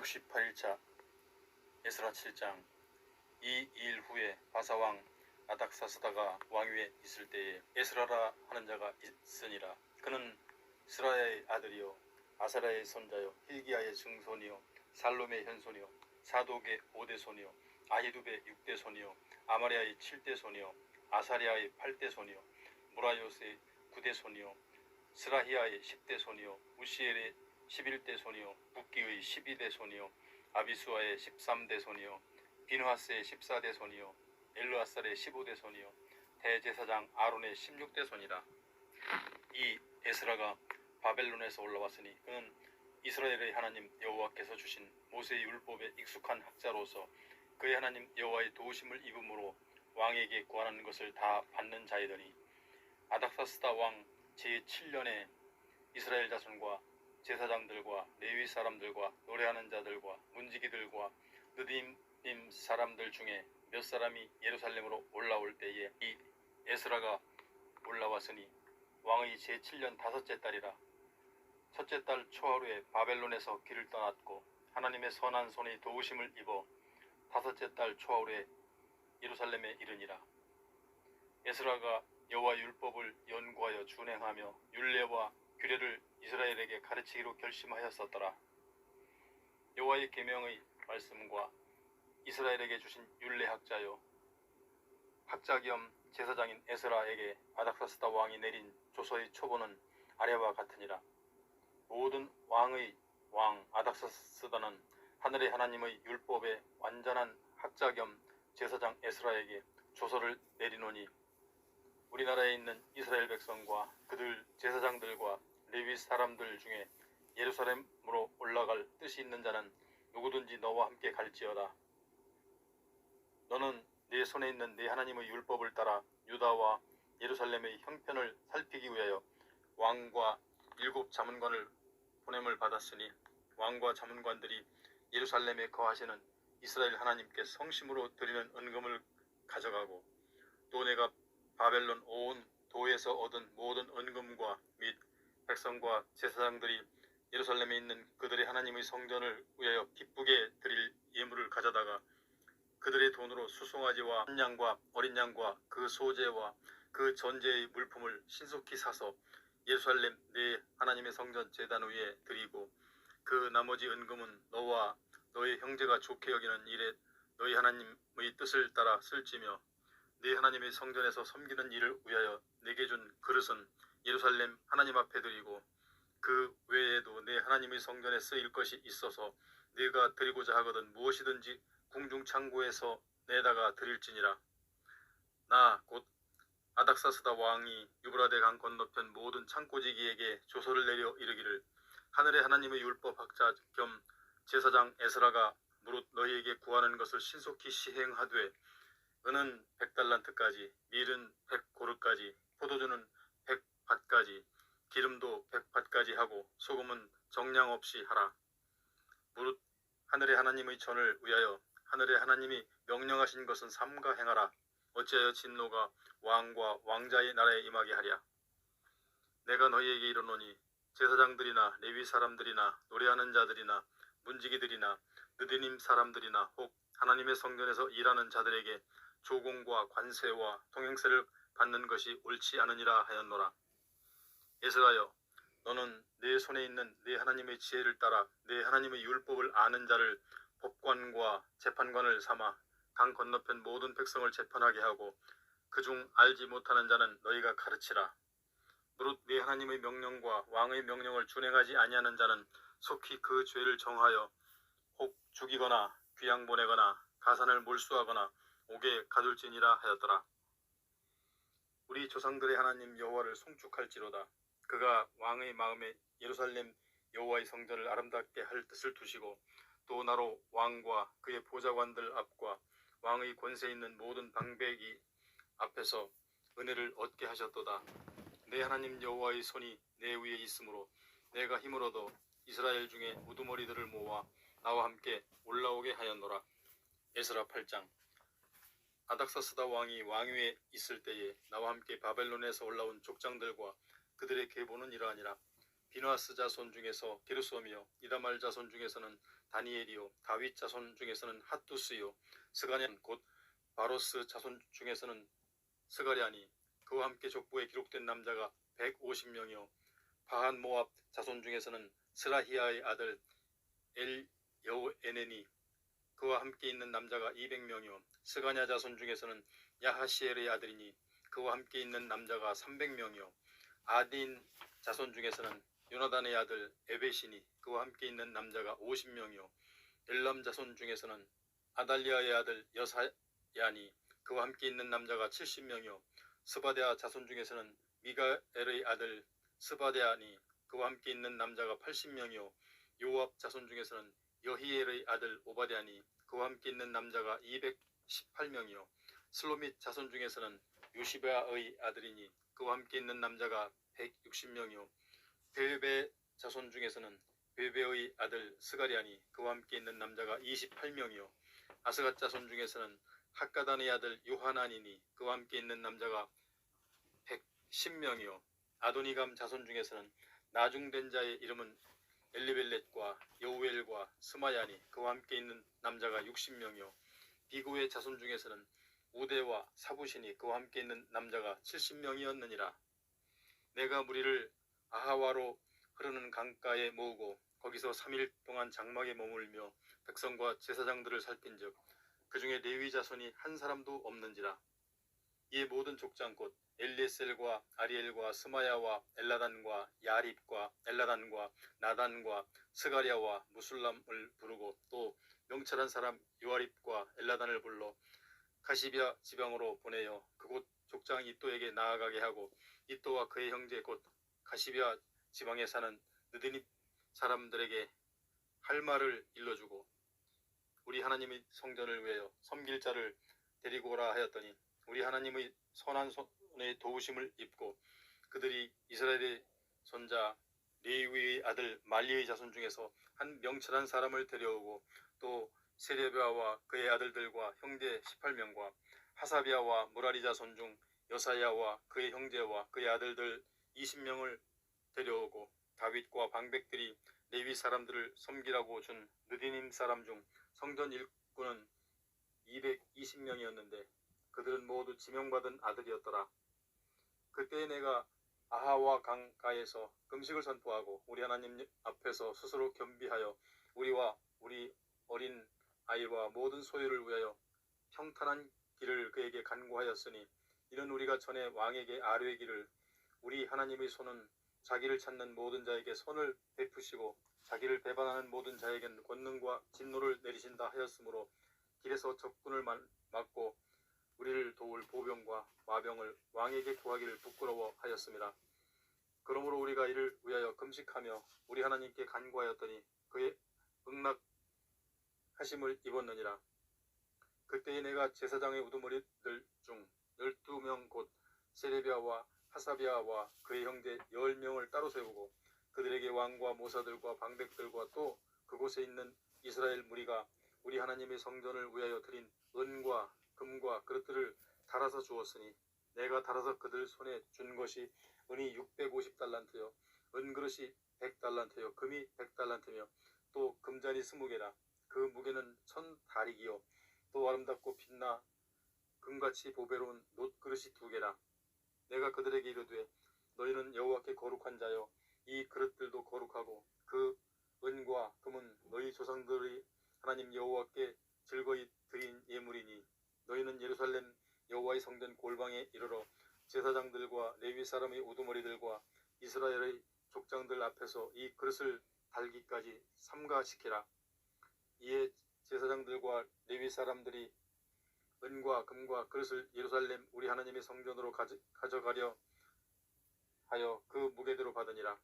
68일차 에스라 7장. 이 일 후에 바사왕 아닥사스다가 왕위에 있을 때에 에스라라 하는 자가 있으니라. 그는 스라야의 아들이요 아사랴의 손자요 hil기야의 증손이요 살롬의 현손이요 사독의 5대 손이요 아히두베의 6대 손이요 아마랴의 7대 손이요 아사랴의 8대 손이요 무라요스의 9대 손이요 스라히야의 10대 손이요 우시엘의 11대 손이요 붓기의 12대 손이요 아비수아의 13대 손이요 비누하스의 14대 손이요 엘르아살의 15대 손이요 대제사장 아론의 16대 손이라. 이 에스라가 바벨론에서 올라왔으니 그는 이스라엘의 하나님 여호와께서 주신 모세의 율법에 익숙한 학자로서 그의 하나님 여호와의 도우심을 입음으로 왕에게 구하는 것을 다 받는 자이더니 아닥사스다 왕 제7년에 이스라엘 자손과 제사장들과 레위 사람들과 노래하는 자들과 문지기들과 느디님 사람들 중에 몇 사람이 예루살렘으로 올라올 때에 이 에스라가 올라왔으니 왕의 제7년 5째 달이라. 첫째 달 초하루에 바벨론에서 길을 떠났고 하나님의 선한 손의 도우심을 입어 5째 달 초하루에 예루살렘에 이르니라. 에스라가 여호와 율법을 연구하여 준행하며 율례와 규례를 이스라엘에게 가르치기로 결심하였었더라. 여호와의 계명의 말씀과 이스라엘에게 주신 율례학자요 학자 겸 제사장인 에스라에게 아닥사스다 왕이 내린 조서의 초본은 아래와 같으니라. 모든 왕의 왕 아닥사스다는 하늘의 하나님의 율법의 완전한 학자 겸 제사장 에스라에게 조서를 내리노니 우리나라에 있는 이스라엘 백성과 그들 제사장들과 레위 사람들 중에 예루살렘으로 올라갈 뜻이 있는 자는 누구든지 너와 함께 갈지어다. 너는 내 손에 있는 내 하나님의 율법을 따라 유다와 예루살렘의 형편을 살피기 위하여 왕과 7 자문관을 보냄을 받았으니 왕과 자문관들이 예루살렘에 거하시는 이스라엘 하나님께 성심으로 드리는 은금을 가져가고 또 내가 바벨론 온 도에서 얻은 모든 은금과 및 백성과 제사장들이 예루살렘에 있는 그들의 하나님의 성전을 위하여 기쁘게 드릴 예물을 가져다가 그들의 돈으로 수송아지와 한 양과 어린 양과 그 소재와 그 전제의 물품을 신속히 사서 예루살렘 내 하나님의 성전 제단 위에 드리고 그 나머지 은금은 너와 너의 형제가 좋게 여기는 일에 너희 하나님의 뜻을 따라 쓸지며 네 하나님의 성전에서 섬기는 일을 위하여 내게 준 그릇은 예루살렘 하나님 앞에 드리고 그 외에도 내 하나님의 성전에 쓰일 것이 있어서 네가 드리고자 하거든 무엇이든지 궁중 창고에서 내다가 드릴지니라. 나 곧 아닥사스다 왕이 유브라데 강 건너편 모든 창고지기에게 조서를 내려 이르기를 하늘의 하나님의 율법 학자 겸 제사장 에스라가 무릇 너희에게 구하는 것을 신속히 시행하되 은은 100달란트까지 밀은 100고르까지 포도주는 100밭까지 기름도 100밭까지 하고 소금은 정량 없이 하라. 무릇 하늘의 하나님의 전을 위하여 하늘의 하나님이 명령하신 것은 삼가 행하라. 어찌하여 진노가 왕과 왕자의 나라에 임하게 하랴. 내가 너희에게 이르노니 제사장들이나 레위 사람들이나 노래하는 자들이나 문지기들이나 느디님 사람들이나 혹 하나님의 성전에서 일하는 자들에게 조공과 관세와 통행세를 받는 것이 옳지 않으니라 하였노라. 에스라여, 너는 내 손에 있는 내 하나님의 지혜를 따라 내 하나님의 율법을 아는 자를 법관과 재판관을 삼아 강 건너편 모든 백성을 재판하게 하고 그중 알지 못하는 자는 너희가 가르치라. 무릇 내 하나님의 명령과 왕의 명령을 준행하지 아니하는 자는 속히 그 죄를 정하여 혹 죽이거나 귀양 보내거나 가산을 몰수하거나 옥에 가둘지니라 하였더라. 우리 조상들의 하나님 여호와를 송축할지로다. 그가 왕의 마음에 예루살렘 여호와의 성전을 아름답게 할 뜻을 두시고 또 나로 왕과 그의 보좌관들 앞과 왕의 권세 있는 모든 방백이 앞에서 은혜를 얻게 하셨도다. 내 하나님 여호와의 손이 내 위에 있으므로 내가 힘을 얻어 이스라엘 중에 우두머리들을 모아 나와 함께 올라오게 하였노라. 에스라 8장. 아닥사스다 왕이 왕위에 있을 때에 나와 함께 바벨론에서 올라온 족장들과 그들의 계보는 이러하니라. 비누아스 자손 중에서 게르솜이요 이다말 자손 중에서는 다니엘이요 다윗 자손 중에서는 핫두스요 스가랴는 곧 바로스 자손 중에서는 스가랴니 그와 함께 족보에 기록된 남자가 150명이요 바한 모압 자손 중에서는 스라히아의 아들 엘여에넨이 그와 함께 있는 남자가 200명이요 스가냐 자손 중에서는 야하시엘의 아들이니 그와 함께 있는 남자가 300명이요 아딘 자손 중에서는 요나단의 아들 에벳이니 그와 함께 있는 남자가 50명이요 엘람 자손 중에서는 아달리아의 아들 여사야니 그와 함께 있는 남자가 70명이요 스바데아 자손 중에서는 미가엘의 아들 스바데아니 그와 함께 있는 남자가 80명이요 요압 자손 중에서는 여히엘의 아들 오바댜니 그와 함께 있는 남자가 218명이요 슬로밋 자손 중에서는 요시베아의 아들이니 그와 함께 있는 남자가 160명이요 베베 자손 중에서는 베베의 아들 스가랴니 그와 함께 있는 남자가 28명이요 아스갓 자손 중에서는 학가단의 아들 요하나니니 그와 함께 있는 남자가 110명이요 아도니감 자손 중에서는 나중된 자의 이름은 엘리벨렛과 여우엘과 스마야니 그와 함께 있는 남자가 60명이요 비구의 자손 중에서는 우대와 사부시니 그와 함께 있는 남자가 70명이었느니라. 내가 무리를 아하와로 흐르는 강가에 모으고 거기서 3일 동안 장막에 머물며 백성과 제사장들을 살핀즉 그 중에 레위 자손이 한 사람도 없는지라. 이에 모든 족장 곧 엘리에셀과 아리엘과 스마야와 엘라단과 야립과 엘라단과 나단과 스가랴와 무술람을 부르고 또 명철한 사람 요아립과 엘라단을 불러 가시비아 지방으로 보내어 그곳 족장 이또에게 나아가게 하고 이또와 그의 형제 곧 가시비아 지방에 사는 느드닙 사람들에게 할 말을 일러주고 우리 하나님의 성전을 위하여 섬길 자를 데리고 오라 하였더니 우리 하나님의 선한 손의 도우심을 입고 그들이 이스라엘의 손자 레위의 아들 말리의 자손 중에서 한 명철한 사람을 데려오고 또 세레비아와 그의 아들들과 형제 18명과 하사비아와 무라리 자손 중 여사야와 그의 형제와 그의 아들들 20명을 데려오고 다윗과 방백들이 레위 사람들을 섬기라고 준 느디님 사람 중 성전 일꾼은 220명이었는데 그들은 모두 지명받은 아들이었더라. 그때 내가 아하와 강가에서 금식을 선포하고 우리 하나님 앞에서 스스로 겸비하여 우리와 우리 어린 아이와 모든 소유를 위하여 평탄한 길을 그에게 간구하였으니 이는 우리가 전에 왕에게 아뢰기를 우리 하나님의 손은 자기를 찾는 모든 자에게 손을 베푸시고 자기를 배반하는 모든 자에겐 권능과 진노를 내리신다 하였으므로 길에서 적군을 막고 우리를 도울 보병과 마병을 왕에게 구하기를 부끄러워하였습니다. 그러므로 우리가 이를 위하여 금식하며 우리 하나님께 간구하였더니 그의 응낙하심을 입었느니라. 그때에 내가 제사장의 우두머리들 중 12명 곧 세레비아와 하사비아와 그의 형제 10명을 따로 세우고 그들에게 왕과 모사들과 방백들과 또 그곳에 있는 이스라엘 무리가 우리 하나님의 성전을 위하여 드린 은과 금과 그릇들을 달아서 주었으니 내가 달아서 그들 손에 준 것이 은이 650달란트요 은그릇이 100달란트요 금이 100달란트며 또 금잔이 20개라. 그 무게는 1000다릭이요 또 아름답고 빛나 금같이 보배로운 놋그릇이 2개라. 내가 그들에게 이르되 너희는 여호와께 거룩한 자여 이 그릇들도 거룩하고 그 은과 금은 너희 조상들의 하나님 여호와께 즐거이 드린 예물이니 너희는 예루살렘 여호와의 성전 골방에 이르러 제사장들과 레위 사람의 우두머리들과 이스라엘의 족장들 앞에서 이 그릇을 달기까지 삼가시키라. 이에 제사장들과 레위 사람들이 은과 금과 그릇을 예루살렘 우리 하나님의 성전으로 가져가려 하여 그 무게대로 받으니라.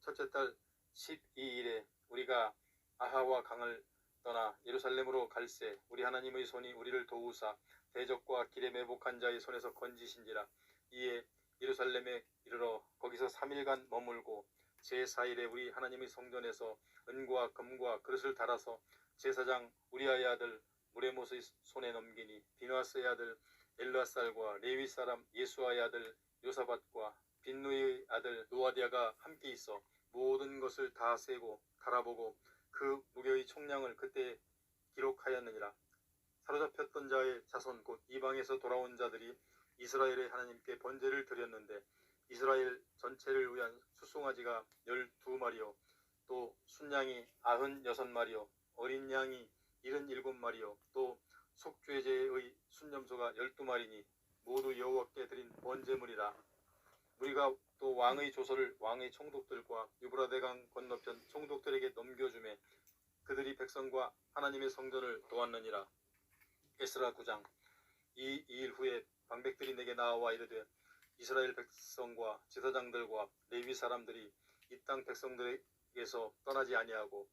첫째 달 12일에 우리가 아하와 강을 떠나 예루살렘으로 갈새 우리 하나님의 손이 우리를 도우사 대적과 길에 매복한 자의 손에서 건지신지라. 이에 예루살렘에 이르러 거기서 3일간 머물고 제4일에 우리 하나님의 성전에서 은과 금과 그릇을 달아서 제사장 우리아의 아들 무레못의 손에 넘기니 비누아스의 아들 엘르아살과 레위 사람 예수아의 아들 요사밧과 빈누이의 아들 노아디아가 함께 있어 모든 것을 다 세고 달아보고 그 무게의 총량을 그때 기록하였느니라. 사로잡혔던 자의 자손 곧 이방에서 돌아온 자들이 이스라엘의 하나님께 번제를 드렸는데 이스라엘 전체를 위한 수송아지가 12마리요 또 순양이 96마리요 어린 양이 77마리요 또 속죄제의 순염소가 12마리니 모두 여호와께 드린 번제물이라. 우리가 또 왕의 조서를 왕의 총독들과 유브라데강 건너편 총독들에게 넘겨주매 그들이 백성과 하나님의 성전을 도왔느니라. 에스라 9장. 이 일 후에 방백들이 내게 나와 이르되 이스라엘 백성과 제사장들과 레위 사람들이 이 땅 백성들에게서 떠나지 아니하고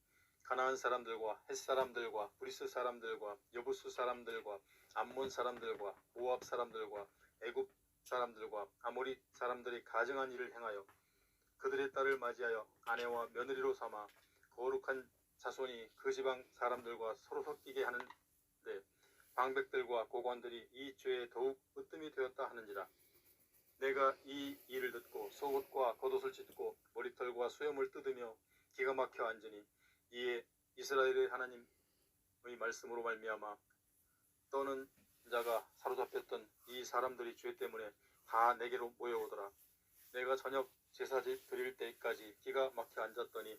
가나안 사람들과 헷 사람들과 브리스 사람들과 여부수 사람들과 암몬 사람들과 모압 사람들과 애굽 사람들과 아모리 사람들이 가증한 일을 행하여 그들의 딸을 맞이하여 아내와 며느리로 삼아 거룩한 자손이 그 지방 사람들과 서로 섞이게 하는데 방백들과 고관들이 이 죄에 더욱 으뜸이 되었다 하는지라. 내가 이 일을 듣고 속옷과 겉옷을 찢고 머리털과 수염을 뜯으며 기가 막혀 앉으니 이에 이스라엘의 하나님의 말씀으로 말미암아 떠는 자가 사로잡혔던 이 사람들이 죄 때문에 다 내게로 모여오더라. 내가 저녁 제사 드릴 때까지 기가 막혀 앉았더니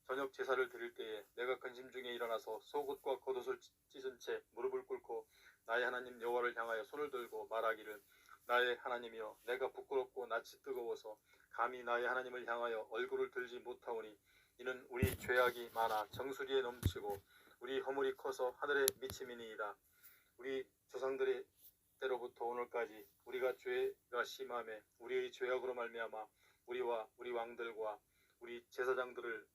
저녁 제사를 드릴 때에 내가 근심 중에 일어나서 속옷과 겉옷을 찢은 채 무릎을 꿇고 나의 하나님 여호와를 향하여 손을 들고 말하기를 나의 하나님이여 내가 부끄럽고 낯이 뜨거워서 감히 나의 하나님을 향하여 얼굴을 들지 못하오니 이는 우리 죄악이 많아 정수리에 넘치고 우리 허물이 커서 하늘에 미침이니이다. 우리 조상들의 때로부터 오늘까지 우리가 죄가 심함에 우리의 죄악으로 말미암아 우리와 우리 왕들과 우리 제사장들을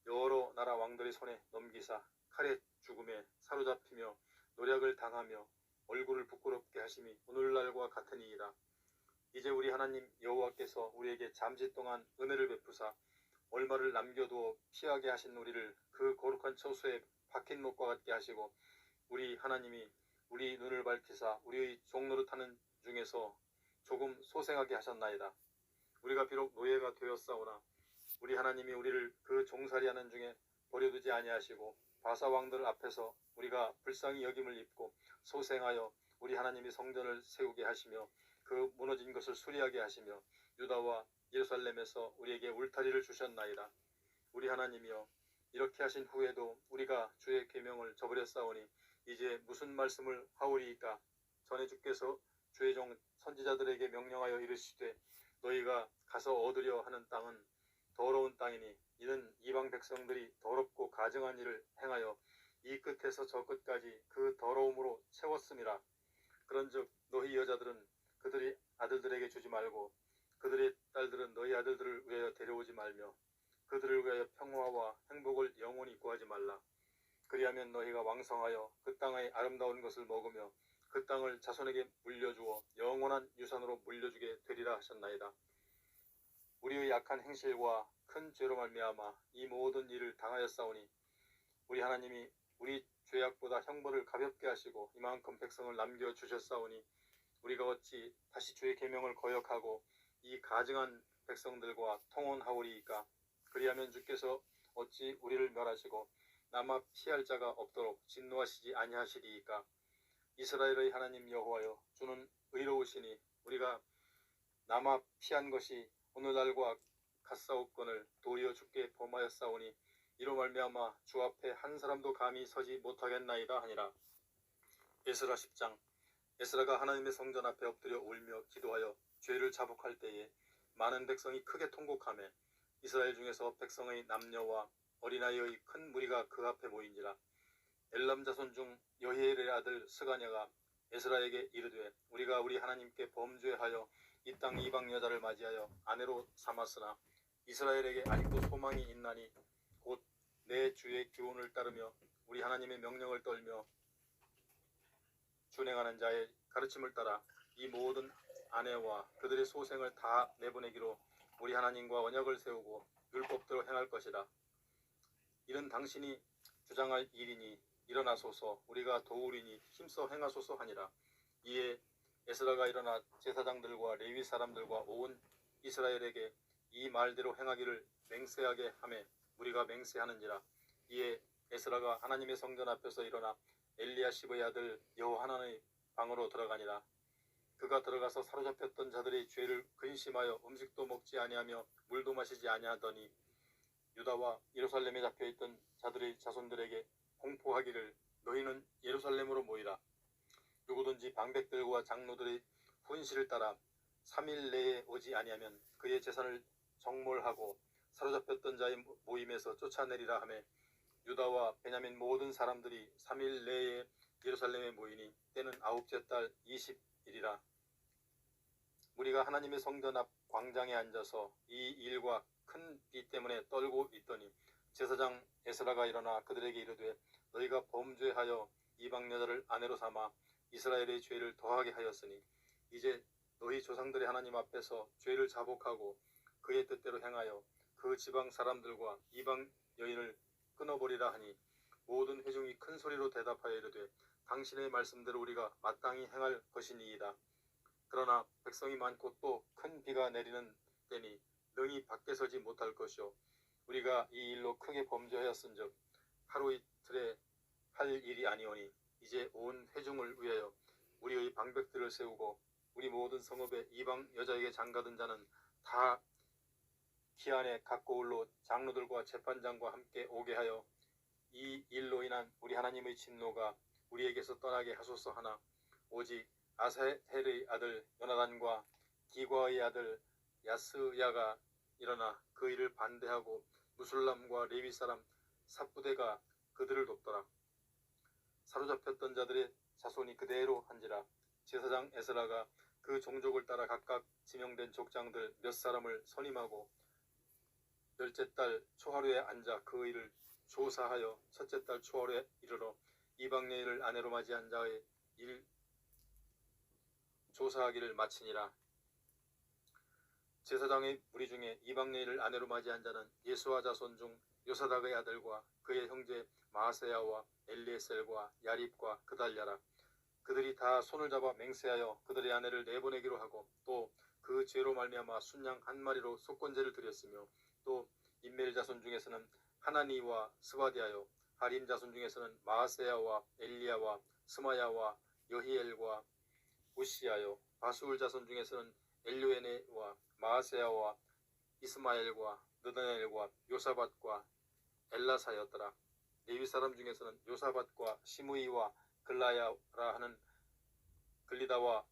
여러 나라 왕들의 손에 넘기사 칼에 죽음에 사로잡히며 노략을 당하며 얼굴을 부끄럽게 하심이 오늘날과 같으니이다. 이제 우리 하나님 여호와께서 우리에게 잠시 동안 은혜를 베푸사 얼마를 남겨두어 피하게 하신 우리를 그 거룩한 처소에 박힌 못과 같게 하시고 우리 하나님이 우리 눈을 밝히사 우리의 종노릇하는 중에서 조금 소생하게 하셨나이다. 우리가 비록 노예가 되었사오나 우리 하나님이 우리를 그 종살이하는 중에 버려두지 아니하시고 바사 왕들 앞에서 우리가 불쌍히 여김을 입고 소생하여 우리 하나님이 성전을 세우게 하시며 그 무너진 것을 수리하게 하시며 유다와 예루살렘에서 우리에게 울타리를 주셨나이다. 우리 하나님이여 이렇게 하신 후에도 우리가 주의 계명을 저버렸사오니 이제 무슨 말씀을 하오리이까. 전에 주께서 주의 종 선지자들에게 명령하여 이르시되 너희가 가서 얻으려 하는 땅은 더러운 땅이니 이는 이방 백성들이 더럽고 가증한 일을 행하여 이 끝에서 저 끝까지 그 더러움으로 채웠음이라. 그런즉 너희 여자들은 그들의 아들들에게 주지 말고 그들의 딸들은 너희 아들들을 위하여 데려오지 말며 그들을 위하여 평화와 행복을 영원히 구하지 말라. 그리하면 너희가 왕성하여 그 땅의 아름다운 것을 먹으며 그 땅을 자손에게 물려주어 영원한 유산으로 물려주게 되리라 하셨나이다. 우리의 약한 행실과 큰 죄로 말미암아 이 모든 일을 당하였사오니 우리 하나님이 우리 죄악보다 형벌을 가볍게 하시고 이만큼 백성을 남겨주셨사오니 우리가 어찌 다시 주의 계명을 거역하고 이 가증한 백성들과 통혼하오리이까. 그리하면 주께서 어찌 우리를 멸하시고 남아 피할 자가 없도록 진노하시지 아니하시리이까. 이스라엘의 하나님 여호와여 주는 의로우시니 우리가 남아 피한 것이 오늘날과 같사옵건을 도리어 주께 범하였사오니 이로 말미암아 주 앞에 한 사람도 감히 서지 못하겠나이다 하니라. 에스라 10장. 에스라가 하나님의 성전 앞에 엎드려 울며 기도하여 죄를 자복할 때에 많은 백성이 크게 통곡하며 이스라엘 중에서 백성의 남녀와 어린아이의 큰 무리가 그 앞에 모인지라. 엘람 자손 중 여히엘의 아들 스가냐가 에스라에게 이르되 우리가 우리 하나님께 범죄하여 이 땅 이방 여자를 맞이하여 아내로 삼았으나 이스라엘에게 아직도 소망이 있나니 곧 내 주의 교훈을 따르며 우리 하나님의 명령을 떨며 준행하는 자의 가르침을 따라 이 모든 아내와 그들의 소생을 다 내보내기로 우리 하나님과 언약을 세우고 율법대로 행할 것이라. 이는 당신이 주장할 일이니 일어나소서 우리가 도우리니 힘써 행하소서 하니라. 이에 에스라가 일어나 제사장들과 레위 사람들과 온 이스라엘에게 이 말대로 행하기를 맹세하게 하매 우리가 맹세하는지라. 이에 에스라가 하나님의 성전 앞에서 일어나 엘리야십의 아들 여호하난의 방으로 들어가니라. 그가 들어가서 사로잡혔던 자들의 죄를 근심하여 음식도 먹지 아니하며 물도 마시지 아니하더니 유다와 예루살렘에 잡혀있던 자들의 자손들에게 공포하기를 너희는 예루살렘으로 모이라. 누구든지 방백들과 장로들의 훈시를 따라 3일 내에 오지 아니하면 그의 재산을 정몰하고 사로잡혔던 자의 모임에서 쫓아내리라 하며 유다와 베냐민 모든 사람들이 3일 내에 예루살렘에 모이니 때는 9째 달 20일이라. 우리가 하나님의 성전 앞 광장에 앉아서 이 일과 큰 비 때문에 떨고 있더니 제사장 에스라가 일어나 그들에게 이르되 너희가 범죄하여 이방 여자를 아내로 삼아 이스라엘의 죄를 더하게 하였으니 이제 너희 조상들의 하나님 앞에서 죄를 자복하고 그의 뜻대로 행하여 그 지방 사람들과 이방 여인을 끊어버리라 하니 모든 회중이 큰 소리로 대답하여 이르되 당신의 말씀대로 우리가 마땅히 행할 것이니이다. 그러나 백성이 많고 또 큰 비가 내리는 때니 능히 밖에 서지 못할 것이요 우리가 이 일로 크게 범죄하였은즉 하루 이틀에 할 일이 아니오니 이제 온 회중을 위하여 우리의 방백들을 세우고 우리 모든 성읍에 이방 여자에게 장가든 자는 다 기한에 각고울로 장로들과 재판장과 함께 오게 하여 이 일로 인한 우리 하나님의 진노가 우리에게서 떠나게 하소서 하나 오직 아사헬의 아들 요나단과 기과의 아들 야스야가 일어나 그 일을 반대하고 무술람과 레위 사람 삽부대가 그들을 돕더라. 사로잡혔던 자들의 자손이 그대로 한지라. 제사장 에스라가 그 종족을 따라 각각 지명된 족장들 몇 사람을 선임하고 열째 달 초하루에 앉아 그 일을 조사하여 첫째 달 초하루에 이르러 이방 여인을 아내로 맞이한 자의 일 조사하기를 마치니라. 제사장의 무리 중에 이방 여인을 아내로 맞이한 자는 예수와 자손 중 요사닥의 아들과 그의 형제 마아세야와 엘리에셀과 야립과 그달랴라. 그들이 다 손을 잡아 맹세하여 그들의 아내를 내보내기로 하고 또 그 죄로 말미암아 순양 한 마리로 속건제를 드렸으며 또 인멜 자손 중에서는 하나니와 스바디아요 하림 자손 중에서는 마아세야와 엘리야와 스마야와 여히엘과 우시야요 바수울 자손 중에서는 엘료에네와 마아세야와 이스마엘과 느다넬과 요사밧과 엘라사였더라. 레위 사람 중에서는 요사밧과 시므이와 글라야라 하는 글리다와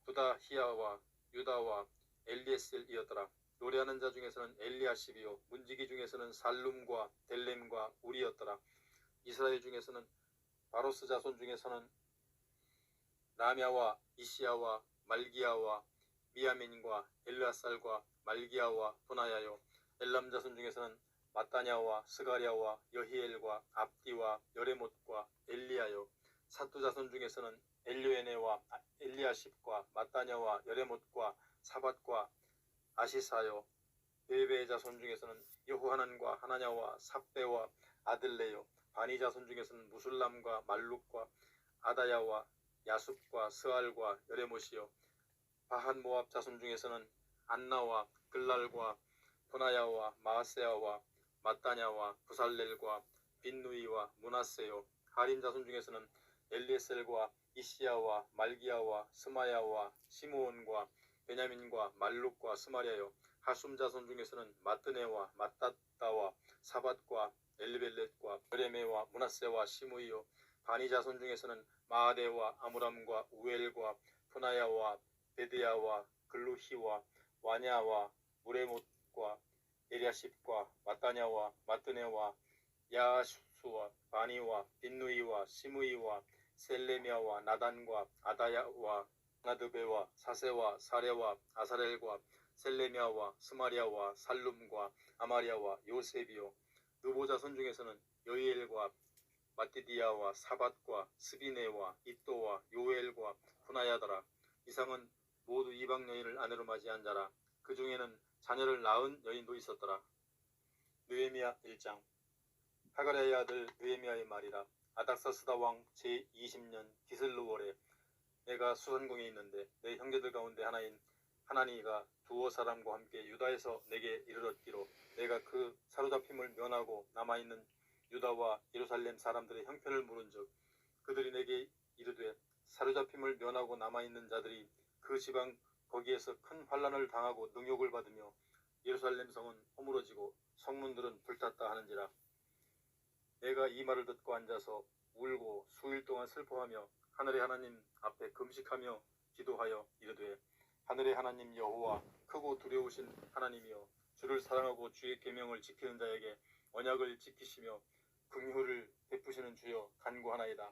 부다히야와 유다와 엘리에셀이었더라. 노래하는 자 중에서는 엘리아십이요 문지기 중에서는 살룸과 델렘과 우리였더라. 이스라엘 중에서는 바로스 자손 중에서는 나мя와 이시야와 말기야와 미야민과 엘르아살과 말기야와 분하야요 엘람 자손 중에서는 마따냐와 스가랴와 여히엘과 압디와 여레못과 엘리야요 사뚜 자손 중에서는 엘료에네와 엘리아십과 마따냐와 여레못과 사밧과 아시사요 베베의 자손 중에서는 여호하난과 하나냐와 삽베와 아들레요 바니 자손 중에서는 무술람과 말룩과 아다야와 야숲과 스알과 여레못이요 바한 모압 자손 중에서는 안나와 글랄과 분하야와 마아세야와 마따냐와 부살렐과 빈누이와 문하세요 하림 자손 중에서는 엘리에셀과 이시야와 말기야와 스마야와 시므온과 베냐민과 말룩과 스마랴요 하숨 자손 중에서는 마뜨네와 마따다와 사밧과 엘리벨렛과 여레메와 문하세와 시므이요 바니 자손 중에서는 마아데와 아므람과 우엘과 푸나야와 베드야와 글루히와 와냐와 무레못과 에리아십과 마따냐와 마뜨네와 야수와 바니와 빈누이와 시므이와 셀레미아와 나단과 아다야와 나드베와 사세와 사레와 아사렐과 셀레미아와 스마리아와 살룸과 아마리아와 요셉이요 느보 자손 중에서는 여이엘과 마띠디아와 사밧과 스비네와 이또와 요엘과 후나야더라. 이상은 모두 이방 여인을 아내로 맞이한 자라. 그 중에는 자녀를 낳은 여인도 있었더라. 느헤미야 1장. 하가랴의 아들 느헤미야의 말이라. 아닥사스다 왕 제20년 기슬루월에 내가 수산궁에 있는데 내 형제들 가운데 하나인 하나니가 두어 사람과 함께 유다에서 내게 이르렀기로 내가 그 사로잡힘을 면하고 남아있는 유다와 예루살렘 사람들의 형편을 물은즉 그들이 내게 이르되 사로잡힘을 면하고 남아있는 자들이 그 지방 거기에서 큰 환난을 당하고 능욕을 받으며 예루살렘 성은 허물어지고 성문들은 불탔다 하는지라. 내가 이 말을 듣고 앉아서 울고 수일 동안 슬퍼하며 하늘의 하나님 앞에 금식하며 기도하여 이르되 하늘의 하나님 여호와 크고 두려우신 하나님이여 주를 사랑하고 주의 계명을 지키는 자에게 언약을 지키시며 긍휼을 베푸시는 주여 간구하나이다.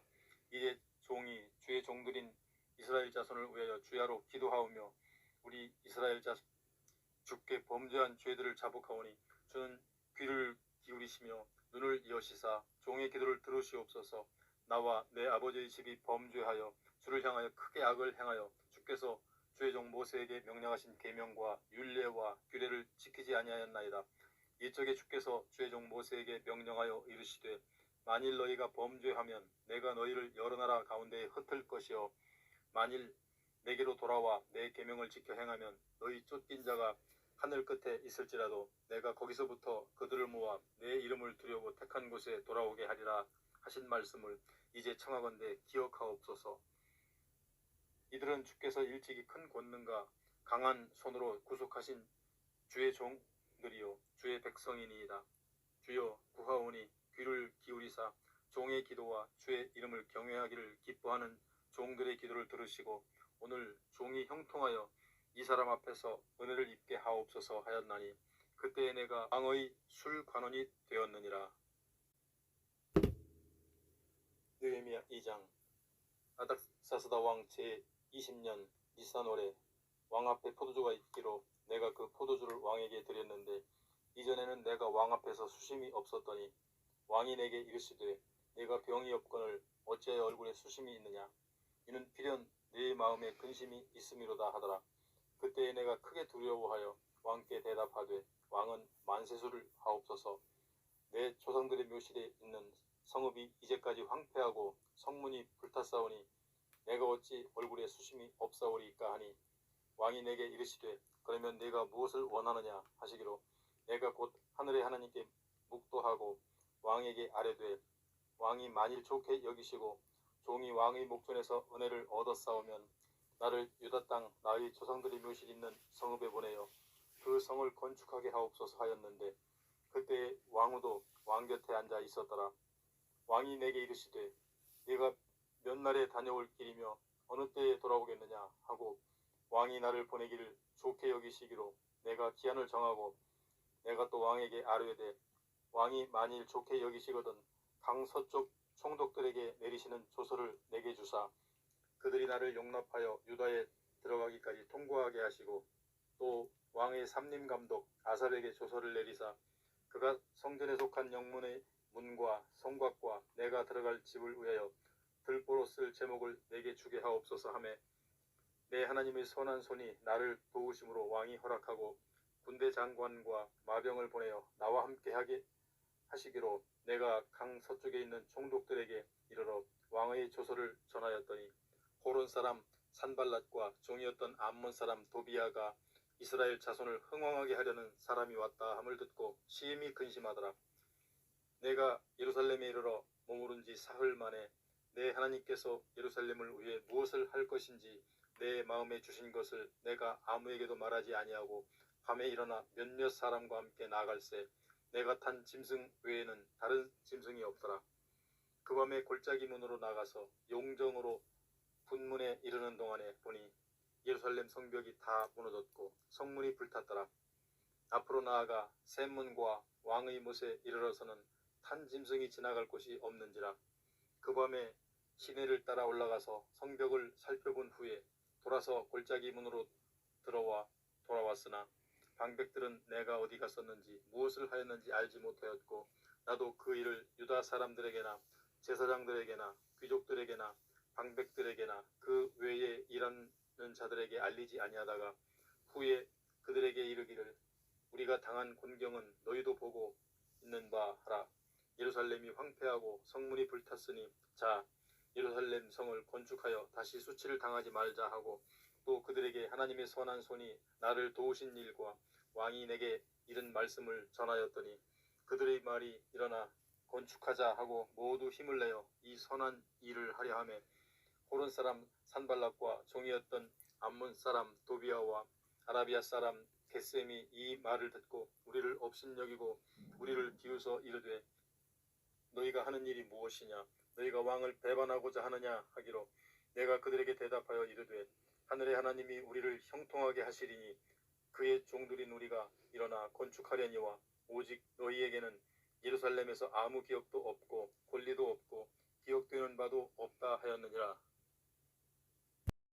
이제 종이 주의 종들인 이스라엘 자손을 위하여 주야로 기도하오며 우리 이스라엘 주께 범죄한 죄들을 자복하오니 주는 귀를 기울이시며 눈을 여시사 종의 기도를 들으시옵소서. 나와 내 아버지의 집이 범죄하여 주를 향하여 크게 악을 행하여 주께서 주의 종 모세에게 명령하신 계명과 율례와 규례를 지키지 아니하였나이다. 이쪽에 주께서 주의 종 모세에게 명령하여 이르시되 만일 너희가 범죄하면 내가 너희를 여러 나라 가운데에 흩을 것이요 만일 내게로 돌아와 내 계명을 지켜 행하면 너희 쫓긴 자가 하늘 끝에 있을지라도 내가 거기서부터 그들을 모아 내 이름을 두려고 택한 곳에 돌아오게 하리라 하신 말씀을 이제 청하건대 기억하옵소서. 이들은 주께서 일찍이 큰 권능과 강한 손으로 구속하신 주의 종들이요 주의 백성이니이다. 주여 구하오니 귀를 기울이사 종의 기도와 주의 이름을 경외하기를 기뻐하는 종들의 기도를 들으시고 오늘 종이 형통하여 이 사람 앞에서 은혜를 입게 하옵소서 하였나니 그때에 내가 왕의 술관원이 되었느니라. 느헤미야 2장. 아닥사스다 왕 제20년 니산월에 왕 앞에 포도주가 있기로 내가 그 포도주를 왕에게 드렸는데 이전에는 내가 왕 앞에서 수심이 없었더니 왕이 내게 이르시되 네가 병이 없거늘 어찌하여 얼굴에 수심이 있느냐. 이는 필연 네 마음에 근심이 있음이로다 하더라. 그때에 내가 크게 두려워하여 왕께 대답하되 왕은 만세수를 하옵소서. 내 조상들의 묘실에 있는 성읍이 이제까지 황폐하고 성문이 불탔사오니 내가 어찌 얼굴에 수심이 없사오리까 하니 왕이 내게 이르시되 그러면 네가 무엇을 원하느냐 하시기로 내가 곧 하늘의 하나님께 묵도하고 왕에게 아뢰되 왕이 만일 좋게 여기시고 종이 왕의 목전에서 은혜를 얻었사오면 나를 유다 땅 나의 조상들의 묘실 있는 성읍에 보내어 그 성을 건축하게 하옵소서 하였는데 그때 왕후도 왕 곁에 앉아 있었더라. 왕이 내게 이르시되 네가 몇 날에 다녀올 길이며 어느 때에 돌아오겠느냐 하고 왕이 나를 보내기를 좋게 여기시기로 내가 기한을 정하고 내가 또 왕에게 아뢰되 왕이 만일 좋게 여기시거든 강 서쪽 총독들에게 내리시는 조서를 내게 주사 그들이 나를 용납하여 유다에 들어가기까지 통과하게 하시고 또 왕의 삼림감독 아삽에게 조서를 내리사 그가 성전에 속한 영문의 문과 성곽과 내가 들어갈 집을 위하여 들보로 쓸 제목을 내게 주게 하옵소서 하매 내 하나님의 선한 손이 나를 도우심으로 왕이 허락하고 군대 장관과 마병을 보내어 나와 함께 하게 하시기로 내가 강 서쪽에 있는 총독들에게 이르러 왕의 조서를 전하였더니 호론 사람 산발랏과 종이었던 암몬 사람 도비아가 이스라엘 자손을 흥왕하게 하려는 사람이 왔다 함을 듣고 심히 근심하더라. 내가 예루살렘에 이르러 머무른 지 사흘 만에 내 하나님께서 예루살렘을 위해 무엇을 할 것인지 내 마음에 주신 것을 내가 아무에게도 말하지 아니하고 밤에 일어나 몇몇 사람과 함께 나아갈새 내가 탄 짐승 외에는 다른 짐승이 없더라. 그 밤에 골짜기 문으로 나가서 용정으로 분문에 이르는 동안에 보니 예루살렘 성벽이 다 무너졌고 성문이 불탔더라. 앞으로 나아가 샘문과 왕의 못에 이르러서는 탄 짐승이 지나갈 곳이 없는지라. 그 밤에 시내를 따라 올라가서 성벽을 살펴본 후에 돌아서 골짜기 문으로 돌아왔으나 방백들은 내가 어디 갔었는지 무엇을 하였는지 알지 못하였고 나도 그 일을 유다 사람들에게나 제사장들에게나 귀족들에게나 방백들에게나 그 외에 일하는 자들에게 알리지 아니하다가 후에 그들에게 이르기를 우리가 당한 곤경은 너희도 보고 있는 바 하라. 예루살렘이 황폐하고 성문이 불탔으니 자 예루살렘 성을 건축하여 다시 수치를 당하지 말자 하고, 또 그들에게 하나님의 선한 손이 나를 도우신 일과 왕이 내게 이른 말씀을 전하였더니, 그들의 말이 일어나 건축하자 하고 모두 힘을 내어 이 선한 일을 하려 하매, 호론 사람 산발락과 종이었던 암몬 사람 도비아와 아라비아 사람 게셈이 이 말을 듣고 우리를 업신여기고 우리를 비웃어 이르되, 너희가 하는 일이 무엇이냐? 너희가 왕을 배반하고자 하느냐 하기로, 내가 그들에게 대답하여 이르되, 하늘의 하나님이 우리를 형통하게 하시리니 그의 종들인 우리가 일어나 건축하려니와, 오직 너희에게는 예루살렘에서 아무 기업도 없고 권리도 없고 기억되는 바도 없다 하였느니라.